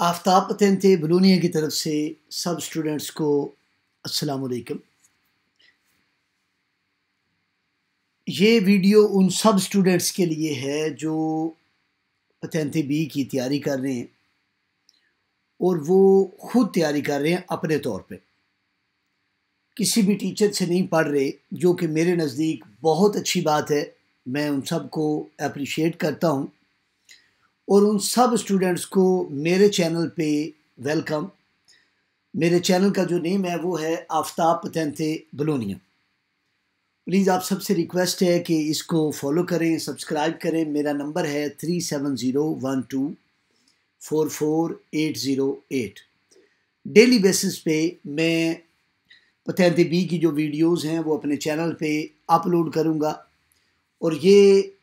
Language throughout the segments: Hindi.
आफ्ताब पतेंते बलूनिया की तरफ से सब स्टूडेंट्स को अस्सलाम वालेकुम। ये वीडियो उन सब स्टूडेंट्स के लिए है जो पतेंते बी की तैयारी कर रहे हैं और वो खुद तैयारी कर रहे हैं अपने तौर पे, किसी भी टीचर से नहीं पढ़ रहे, जो कि मेरे नज़दीक बहुत अच्छी बात है। मैं उन सब को अप्रिशिएट करता हूँ और उन सब स्टूडेंट्स को मेरे चैनल पे वेलकम। मेरे चैनल का जो नेम है वो है आफ्ताब पतेंते बलूनिया। प्लीज़ आप सबसे रिक्वेस्ट है कि इसको फॉलो करें, सब्सक्राइब करें। मेरा नंबर है 3701244808। डेली बेसिस पे मैं पतेंते बी की जो वीडियोस हैं वो अपने चैनल पे अपलोड करूँगा और ये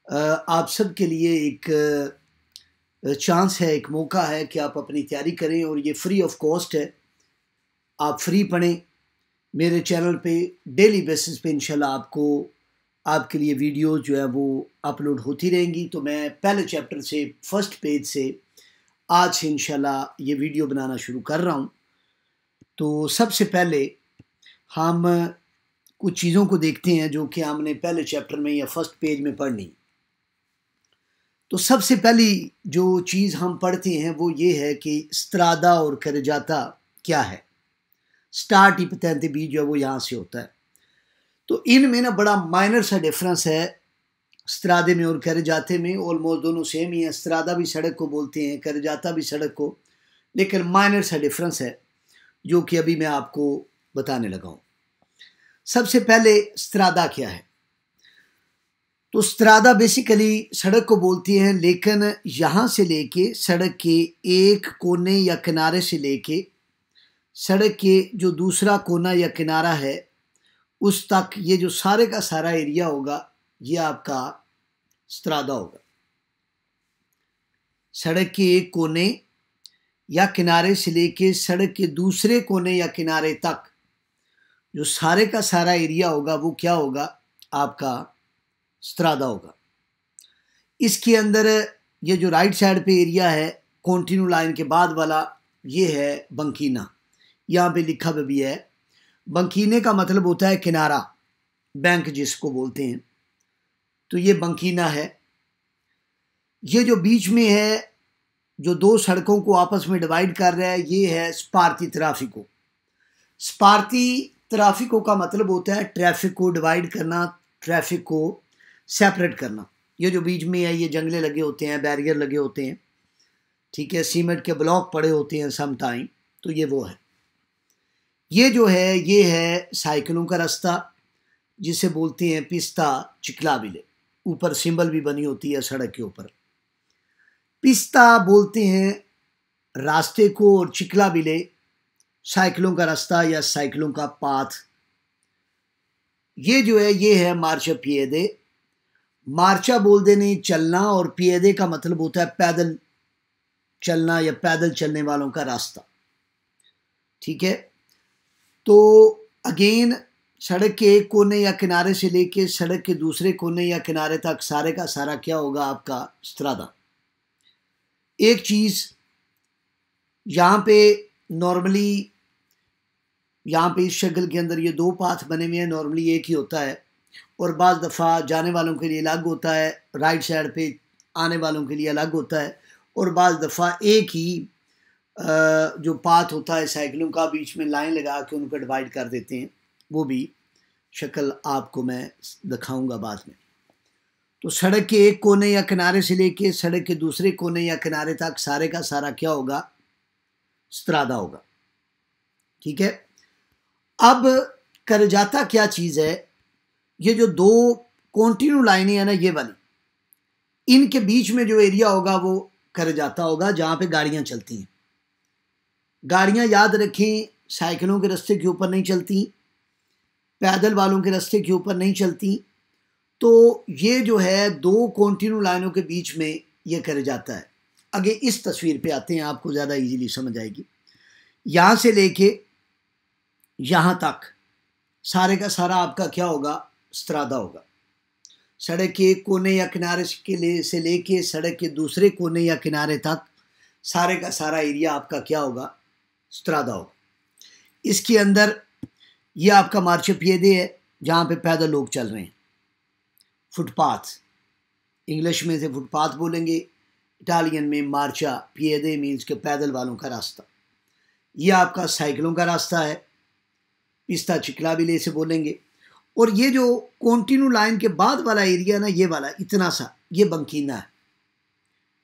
आप सब के लिए एक चांस है, एक मौका है कि आप अपनी तैयारी करें और ये फ्री ऑफ कॉस्ट है। आप फ्री पढ़ें मेरे चैनल पे। डेली बेसिस पे इंशाल्लाह आपको आपके लिए वीडियो जो है वो अपलोड होती रहेंगी। तो मैं पहले चैप्टर से फर्स्ट पेज से आज से इंशाल्लाह ये वीडियो बनाना शुरू कर रहा हूँ। तो सबसे पहले हम कुछ चीज़ों को देखते हैं जो कि हमने पहले चैप्टर में या फर्स्ट पेज में पढ़नी। तो सबसे पहली जो चीज़ हम पढ़ते हैं वो ये है कि स्त्रादा और करजाता क्या है। स्टार्ट ही पतेंते बी जो है वो यहाँ से होता है। तो इनमें ना बड़ा माइनर सा डिफरेंस है स्त्रादे में और करजाते में। ऑलमोस्ट दोनों सेम ही है। स्त्रादा भी सड़क को बोलते हैं, करजाता भी सड़क को, लेकिन माइनर सा डिफरेंस है जो कि अभी मैं आपको बताने लगा हूँ। सबसे पहले स्त्रादा क्या है। तो स्त्रादा बेसिकली सड़क को बोलती हैं, लेकिन यहाँ से लेके सड़क के एक कोने या किनारे से लेके सड़क के जो दूसरा कोना या किनारा है उस तक ये जो सारे का सारा एरिया होगा ये आपका स्त्रादा होगा। सड़क के एक कोने या किनारे से लेके सड़क के दूसरे कोने या किनारे तक जो सारे का सारा एरिया होगा वो क्या होगा, आपका स्त्रादा होगा। इसके अंदर ये जो राइट साइड पे एरिया है कॉन्टिन्यू लाइन के बाद वाला, ये है बंकीना। यहाँ पे लिखा भी है। बंकीने का मतलब होता है किनारा, बैंक जिसको बोलते हैं। तो ये बंकीना है। ये जो बीच में है, जो दो सड़कों को आपस में डिवाइड कर रहा है, ये है स्पार्ती ट्राफिको। स्पार्ती ट्राफिको का मतलब होता है ट्रैफिक को डिवाइड करना, ट्रैफिक को सेपरेट करना। ये जो बीच में है ये जंगले लगे होते हैं, बैरियर लगे होते हैं, ठीक है, सीमेंट के ब्लॉक पड़े होते हैं सम टाइम। तो ये वो है। ये जो है ये है साइकिलों का रास्ता जिसे बोलते हैं पिस्ता चिकलाबिले। ऊपर सिंबल भी बनी होती है सड़क के ऊपर। पिस्ता बोलते हैं रास्ते को और चिकलाबिले साइकिलों का रास्ता या साइकिलों का पाथ। ये जो है ये है मार्चा पिएदे। मार्चा बोल देने चलना और पिएदे का मतलब होता है पैदल चलना या पैदल चलने वालों का रास्ता, ठीक है। तो अगेन सड़क के एक कोने या किनारे से लेके सड़क के दूसरे कोने या किनारे तक सारे का सारा क्या होगा, आपका स्त्रादा। एक चीज़ यहाँ पे नॉर्मली, यहाँ पे इस शक्ल के अंदर ये दो पाथ बने हुए हैं, नॉर्मली एक ही होता है और बाज़ दफ़ा जाने वालों के लिए अलग होता है, राइट साइड पे आने वालों के लिए अलग होता है, और बाज़ दफ़ा एक ही जो पाथ होता है साइकिलों का, बीच में लाइन लगा के उनको डिवाइड कर देते हैं। वो भी शक्ल आपको मैं दिखाऊंगा बाद में। तो सड़क के एक कोने या किनारे से लेके सड़क के दूसरे कोने या किनारे तक सारे का सारा क्या होगा, स्त्रादा होगा, ठीक है। अब करजाता क्या चीज़ है। ये जो दो कॉन्टिन्यू लाइनें हैं ना, ये वाली, इनके बीच में जो एरिया होगा वो करजाता होगा, जहाँ पे गाड़ियाँ चलती हैं। गाड़ियाँ याद रखें साइकिलों के रास्ते के ऊपर नहीं चलती, पैदल वालों के रास्ते के ऊपर नहीं चलती। तो ये जो है दो कॉन्टिन्यू लाइनों के बीच में ये करजाता है। आगे इस तस्वीर पे आते हैं, आपको ज़्यादा इजीली समझ आएगी। यहाँ से लेके यहाँ तक सारे का सारा आपका क्या होगा, स्त्रादा होगा। सड़क के एक कोने या किनारे से लेके सड़क के दूसरे कोने या किनारे तक सारे का सारा एरिया आपका क्या होगा, स्त्रादा होगा। इसके अंदर ये आपका मार्चेपिएदे है जहाँ पे पैदल लोग चल रहे हैं, फुटपाथ, इंग्लिश में से फुटपाथ बोलेंगे, इटालियन में मार्चा पिएदे मीन्स के पैदल वालों का रास्ता। ये आपका साइकिलों का रास्ता है, पिस्ता चिक्लाबिले से बोलेंगे। और ये जो कॉन्टिन्यू लाइन के बाद वाला एरिया ना, ये वाला इतना सा, ये बंकीना है,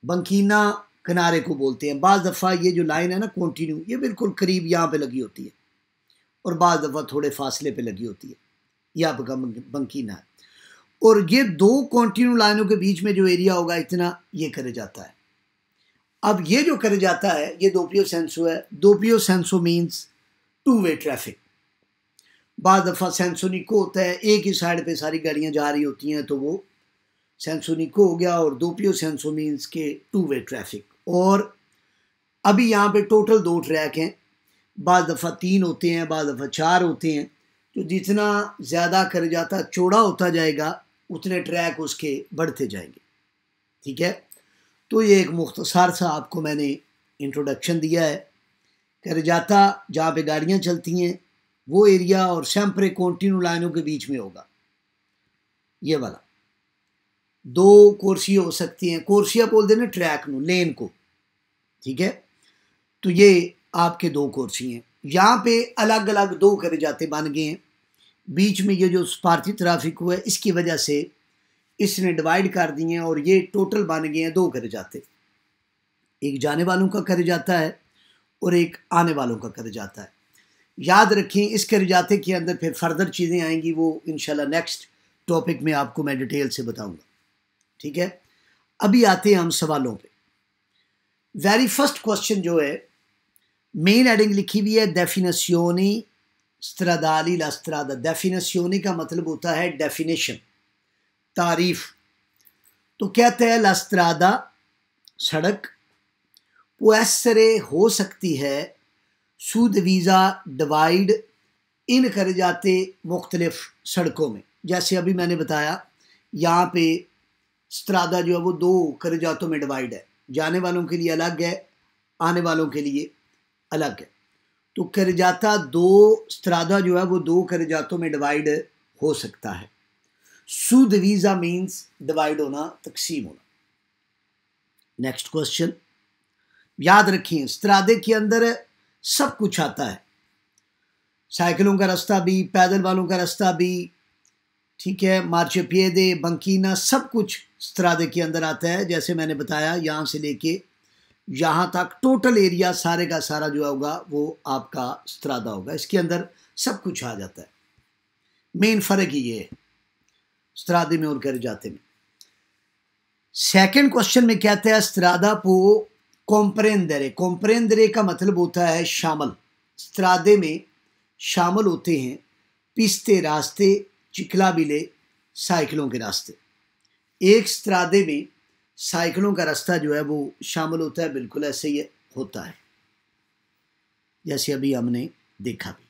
बंकीना किनारे को बोलते हैं। बाज़ दफ़ा ये जो लाइन है ना कॉन्टिन्यू, ये बिल्कुल करीब यहाँ पे लगी होती है और बाज़ दफ़ा थोड़े फासले पे लगी होती है, यह आपका बंकीना है। और ये दो कॉन्टिन्यू लाइनों के बीच में जो एरिया होगा इतना, ये करे जाता है। अब ये जो करे जाता है ये दोपियो सेंसो है। दोपियो सेंसो मीन्स टू वे ट्रैफिक। बाद दफ़ा सेंसोनिको होता है, एक ही साइड पे सारी गाड़ियाँ जा रही होती हैं तो वो सेंसोनिको हो गया। और दोपियो सेंसो मीन्स के टू वे ट्रैफिक। और अभी यहाँ पे टोटल 2 ट्रैक हैं, बाद दफ़ा 3 होते हैं, बाद दफ़ा 4 होते हैं। तो जितना ज़्यादा कर जाता चौड़ा होता जाएगा उतने ट्रैक उसके बढ़ते जाएंगे, ठीक है। तो ये एक मुख्तसर सा आपको मैंने इंट्रोडक्शन दिया है। कर जाता जहाँ पे गाड़ियाँ चलती हैं वो एरिया और सेम्परे कॉन्टिन्यू लाइनों के बीच में होगा ये वाला। 2 कोर्सी हो सकती हैं, कोर्सिया बोल देना ट्रैक नो, लेन को, ठीक है। तो ये आपके 2 कोर्सी हैं। यहाँ पे अलग अलग 2 करे जाते बन गए हैं। बीच में ये जो स्पार्थी ट्रैफिक हुआ है इसकी वजह से इसने डिवाइड कर दिए हैं और ये टोटल बन गए हैं 2 करे जाते। एक जाने वालों का करे जाता है और एक आने वालों का करे जाता है। याद रखें इस करे जाते के अंदर फिर फर्दर चीज़ें आएंगी, वो इंशाल्लाह नेक्स्ट टॉपिक में आपको मैं डिटेल से बताऊंगा, ठीक है। अभी आते हैं हम सवालों पे। वेरी फर्स्ट क्वेश्चन जो है, मेन हेडिंग लिखी हुई है डेफिनेशियोनी स्ट्रादाली ला स्ट्रादा। डेफिनेशियोनी का मतलब होता है डेफिनेशन, तारीफ। तो कहते हैं ला स्ट्रादा सड़क, पुएसरे हो सकती है, सूद वीज़ा डिवाइड इन कर जाते मुख्तलिफ सड़कों में। जैसे अभी मैंने बताया यहाँ पे स्ट्रादा जो है वो 2 कर जातों में डिवाइड है, जाने वालों के लिए अलग है, आने वालों के लिए अलग है। तो कर जाता 2 स्ट्रादा जो है वो 2 कर जातों में डिवाइड हो सकता है। सूद वीज़ा मीन्स डिवाइड होना, तकसीम होना। नेक्स्ट क्वेश्चन याद रखिए, स्ट्रादे के अंदर सब कुछ आता है, साइकिलों का रास्ता भी, पैदल वालों का रास्ता भी, ठीक है, मार्चेपिएदे, बंकीना, सब कुछ स्ट्रादे के अंदर आता है। जैसे मैंने बताया यहाँ से लेके यहाँ तक टोटल एरिया सारे का सारा जो होगा वो आपका स्ट्रादा होगा, इसके अंदर सब कुछ आ जाता है। मेन फ़र्क ही ये है स्ट्रादे में और कर जाते में। सेकंड क्वेश्चन में कहते हैं स्ट्रादा पो कॉम्प्रेंदरे। कॉम्प्रेंदरे का मतलब होता है शामिल। स्ट्रादे में शामिल होते हैं पिस्ते रास्ते, चिक्लाबिले, साइकिलों के रास्ते। एक स्ट्रादे में साइकिलों का रास्ता जो है वो शामिल होता है, बिल्कुल ऐसे ही होता है जैसे अभी हमने देखा भी।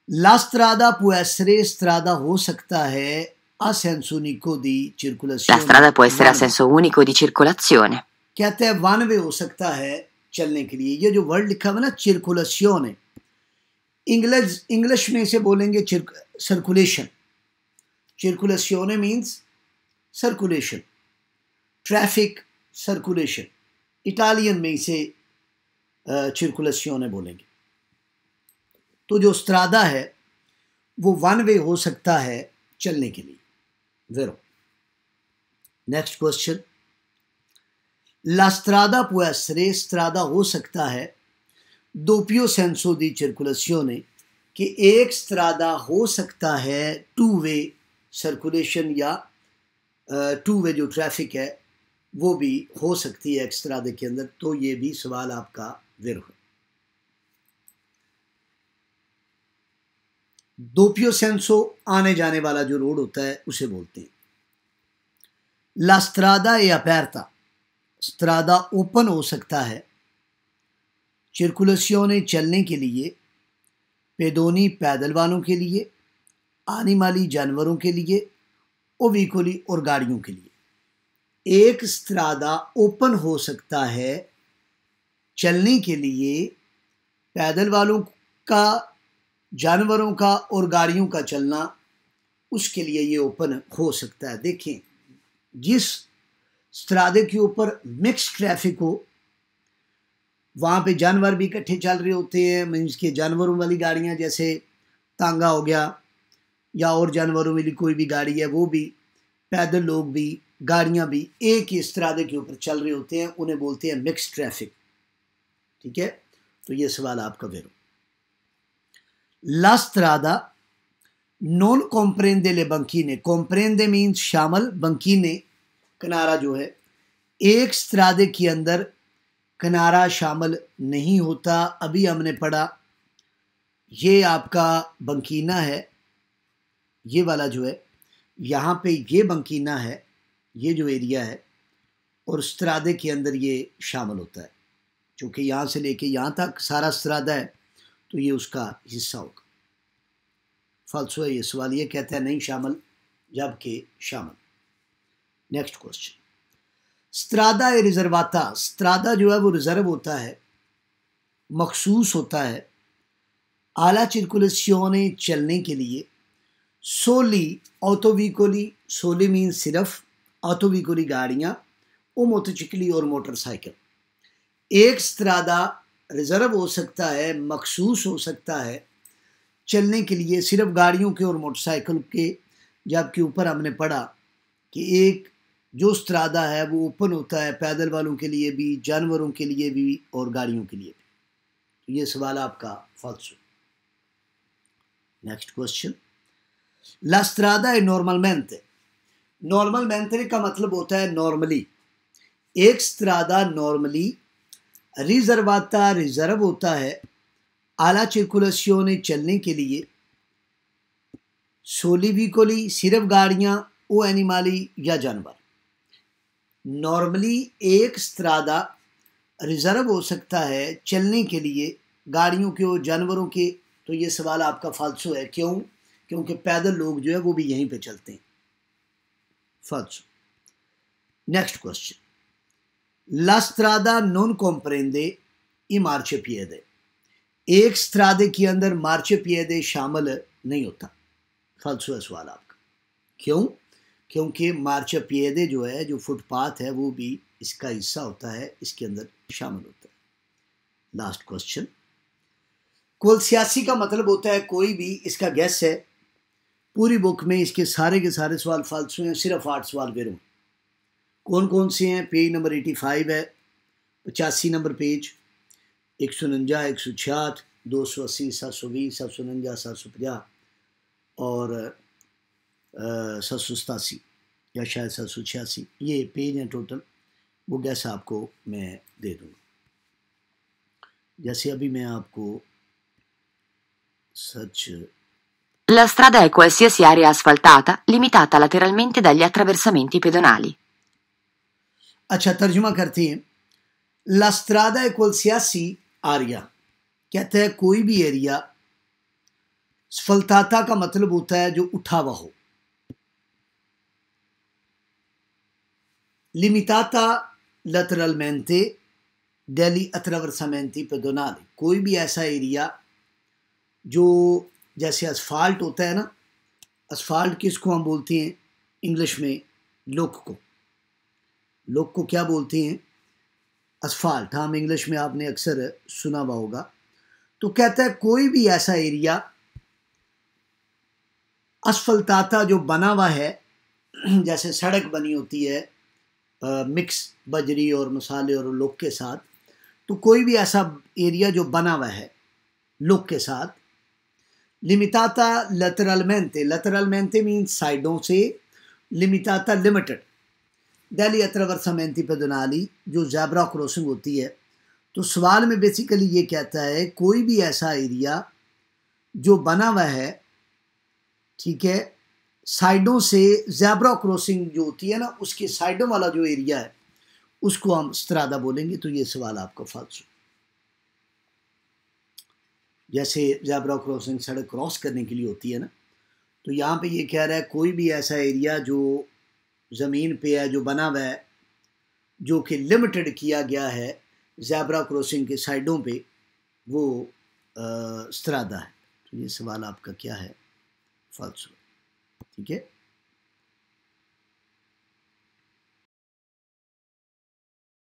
ला स्ट्रादा पुएसरे, स्ट्रादा हो सकता है a senso unico di circolazione। La strada può essere a senso unico di circolazione। कहते हैं वन वे हो सकता है चलने के लिए। ये जो वर्ड लिखा हुआ ना circolazione, इंग्लिश में इसे बोलेंगे circulation. circolazione means circulation, traffic circulation. Italian में इसे circolazione बोलेंगे। तो जो स्ट्रादा है वो वन वे हो सकता है चलने के लिए। वेरो नेक्स्ट क्वेश्चन, ला स्ट्रादा पुò essere, स्ट्रादा हो सकता है दोपियो सेंसो दी circolazione, कि एक स्ट्रादा हो सकता है टू वे सर्कुलेशन या टू वे जो ट्रैफिक है वो भी हो सकती है एक स्ट्रादे के अंदर। तो ये भी सवाल आपका वेरो है। दोपियो सेंसो आने जाने वाला जो रोड होता है उसे बोलते हैं। ला स्ट्रादा ए अपेर्ता, स्ट्रादा ओपन हो सकता है, circolazione चलने के लिए, पेदोनी पैदल वालों के लिए, आनिमाली जानवरों के लिए, ओविकोली और गाड़ियों के लिए। एक स्ट्रादा ओपन हो सकता है चलने के लिए पैदल वालों का, जानवरों का और गाड़ियों का चलना, उसके लिए ये ओपन हो सकता है। देखें, जिस स्त्रादे के ऊपर मिक्स ट्रैफिक हो वहाँ पे जानवर भी इकट्ठे चल रहे होते हैं, मीन्स के जानवरों वाली गाड़ियाँ जैसे तांगा हो गया या और जानवरों वाली कोई भी गाड़ी है, वो भी, पैदल लोग भी, गाड़ियाँ भी एक ही स्त्रादे के ऊपर चल रहे होते हैं, उन्हें बोलते हैं मिक्स ट्रैफिक। ठीक है, तो ये सवाल आपका वेरो। ला स्त्रादा नॉन कॉम्प्रेंदे ले बंकीने, कॉम्प्रेंदे मीन्स शामिल, बंकीने किनारा जो है, एक स्त्रादे के अंदर किनारा शामिल नहीं होता। अभी हमने पढ़ा ये आपका बंकीना है, ये वाला जो है, यहाँ पे ये बंकीना है, ये जो एरिया है, और स्त्रादे के अंदर ये शामिल होता है। चूँकि यहाँ से लेके यहाँ तक सारा स्त्रादा है तो ये उसका हिस्सा होगा। फाल्सो है ये सवाल, ये कहता है नहीं शामिल, जबकि शामिल। नेक्स्ट क्वेश्चन, स्त्रादा ए रिजर्वाता, स्त्रादा जो है वो रिजर्व होता है, मखसूस होता है आला चिर्कुलेशियोने चलने के लिए, सोली ऑटोविकोली, सोली मीन सिर्फ, ऑटोविकोली गाड़ियाँ, ओ मोटरसाइकिल और मोटरसाइकिल। एक स्त्रादा रिजर्व हो सकता है, मखसूस हो सकता है चलने के लिए सिर्फ गाड़ियों के और मोटरसाइकिल के, जबकि ऊपर हमने पढ़ा कि एक जो स्त्रादा है वो ओपन होता है पैदल वालों के लिए भी, जानवरों के लिए भी और गाड़ियों के लिए भी। तो ये सवाल आपका फाल्सो। नेक्स्ट क्वेश्चन, ला स्त्रादा है नॉर्मलमेंटे, नॉर्मलमेंटे का मतलब होता है नॉर्मली। एक स्त्रादा नॉर्मली रिजर्वाता रिजर्व होता है आला चिर्कुलेशियोने चलने के लिए, सोलिविकोली सिर्फ गाड़ियाँ, ओ एनिमाली या जानवर। नॉर्मली एक स्त्रादा रिजर्व हो सकता है चलने के लिए गाड़ियों के और जानवरों के। तो ये सवाल आपका फाल्सो है। क्यों? क्योंकि पैदल लोग जो है वो भी यहीं पे चलते हैं। फाल्सो। नेक्स्ट क्वेश्चन, ला स्त्रादा नॉन कॉम्प्रेंदे ई मार्चेपिएदे, एक स्त्रादे के अंदर मार्चेपिएदे शामिल नहीं होता। फाल्सो है सवाल आपका। क्यों? क्योंकि मार्चेपिएदे जो है, जो फुटपाथ है, वो भी इसका हिस्सा होता है, इसके अंदर शामिल होता है। लास्ट क्वेश्चन, कोलसियासी का मतलब होता है कोई भी, इसका गैस है। पूरी बुक में इसके सारे के सारे सवाल फाल्सो हैं, सिर्फ 8 सवाल वेरो। कौन कौन से हैं? पेज नंबर 85 है, 85 नंबर पेज, 149, 166, 280, 720, 749, 750 और 787 या शायद 786, ये पेज हैं टोटल। वो गैस आपको मैं दे दूँगा। जैसे अभी मैं आपको सच, La strada è qualsiasi area asfaltata limitata lateralmente dagli attraversamenti pedonali. अच्छा तर्जुमा करते हैं। ला स्त्रादा है qualsiasi आरिया, कहता है कोई भी एरिया। स्फलताता का मतलब होता है जो उठा हुआ हो। लिमिताता lateralmente degli attraversamenti pedonali, कोई भी ऐसा एरिया जो, जैसे असफाल्ट होता है ना, असफाल्ट किसको हम बोलते हैं इंग्लिश में? लोक को। लोक को क्या बोलते हैं? असफाल्ट। हम इंग्लिश में आपने अक्सर सुना हुआ होगा। तो कहता है कोई भी ऐसा एरिया असफलताता जो बना हुआ है, जैसे सड़क बनी होती है मिक्स बजरी और मसाले और लोक के साथ, तो कोई भी ऐसा एरिया जो बना हुआ है लोक के साथ। लिमिताता lateralmente, lateralmente मीन्स साइडों से, लिमिताता लिमिटेड, डेली attraversamenti pedonali जो ज़ेब्रा क्रॉसिंग होती है। तो सवाल में बेसिकली ये कहता है कोई भी ऐसा एरिया जो बना हुआ है, ठीक है, साइडों से, ज़ेब्रा क्रॉसिंग जो होती है ना, उसके साइडों वाला जो एरिया है उसको हम स्त्रादा बोलेंगे। तो ये सवाल आपका फाल्सो। जैसे ज़ेब्रा क्रॉसिंग सड़क क्रॉस करने के लिए होती है ना, तो यहाँ पे ये कह रहा है कोई भी ऐसा एरिया जो ज़मीन पे है, जो बना हुआ है, जो कि लिमिटेड किया गया है ज़ेब्रा क्रॉसिंग के साइडों पे वो स्त्रादा है। तो ये सवाल आपका क्या है? फाल्सो। ठीक है।